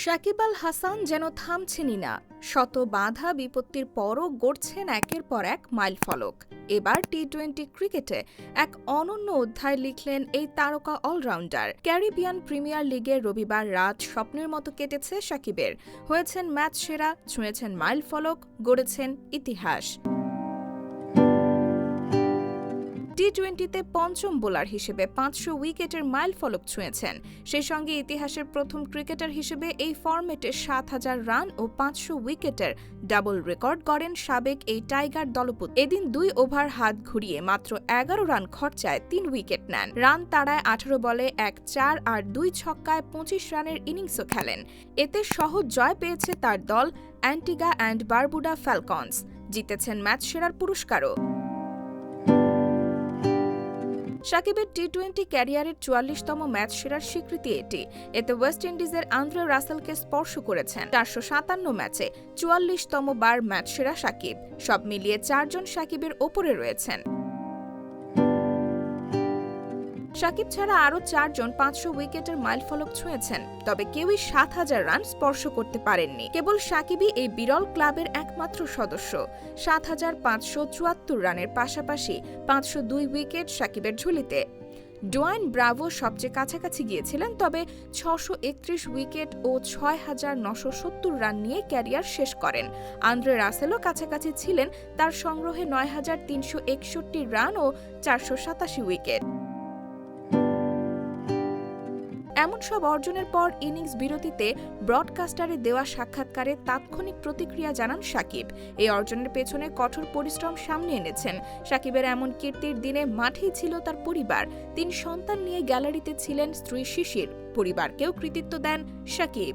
শাকিব আল হাসান যেন থামছেনই না। শত বাধা বিপত্তির পরও গড়ছেন একের পর এক মাইলফলক। এবার টি-20 ক্রিকেটে এক অনন্য অধ্যায় লিখলেন এই তারকা অলরাউন্ডার। ক্যারিবিয়ান প্রিমিয়ার লিগের রবিবার রাত স্বপ্নের মতো কেটেছে শাকিবের। হয়েছেন ম্যাচ সেরা, ছুঁয়েছেন মাইলফলক, গড়েছেন ইতিহাস। টি-20তে পঞ্চম বোলার হিসেবে 500 উইকেটের মাইলফলক ছুঁয়েছেন। সেই সঙ্গে ইতিহাসের প্রথম ক্রিকেটার হিসেবে এই ফরম্যাটে 7,000 রান ও 500 উইকেটের ডাবল রেকর্ড গড়েন সাবেক এই টাইগার দলপতি। এদিন 2 ওভার হাত ঘুরিয়ে মাত্র 11 রান খরচায় 3 উইকেট নেন। রান তাড়ায় 18 বলে 1-4 আর 2 ছক্কায় 25 রানের ইনিংসও খেলেন। এতে সহজ জয় পেয়েছে তার দল অ্যান্টিগা অ্যান্ড বারবুডা ফ্যালকনস। জিতেছেন ম্যাচ সেরার পুরস্কারও। শাকিবের টি-20 ক্যারিয়ারের 44তম ম্যাচ সেরার স্বীকৃতি এটি। এতে ওয়েস্ট ইন্ডিজের আন্দ্রে রাসেলকে স্পর্শ করেছেন। 457 ম্যাচে 44তম বার ম্যাচ সেরা শাকিব। সব মিলিয়ে 4 জন শাকিবের ওপরে রয়েছেন। শাকিব ছাড়া আরও 4 জন 500 উইকেটের মাইলফলক ছুঁয়েছেন, তবে কেউই 7,000 রান স্পর্শ করতে পারেননি। কেবল শাকিবই এই বিরল ক্লাবের একমাত্র সদস্য। 7,574 রানের পাশাপাশি 502 উইকেট শাকিবের ঝুলিতে। ডোয়াইন ব্রাভো সবচেয়ে কাছাকাছি গিয়েছিলেন, তবে 631 উইকেট ও 6,970 রান নিয়ে ক্যারিয়ার শেষ করেন। আন্দ্রে রাসেলও কাছাকাছি ছিলেন, তার সংগ্রহে 9,361 রান ও 487 উইকেট। এমন সব অর্জনের পর ইনিংস বিরতিতে ব্রডকাস্টারে দেওয়া সাক্ষাৎকারে তাৎক্ষণিক প্রতিক্রিয়া জানান শাকিব। এই অর্জনের পেছনে কঠোর পরিশ্রম সামনে এনেছেন। শাকিবের এমন কীর্তির দিনে মাঠেই ছিল তার পরিবার। 3 সন্তান নিয়ে গ্যালারিতে ছিলেন স্ত্রী শিশির। পরিবারকেও কৃতিত্ব দেন শাকিব।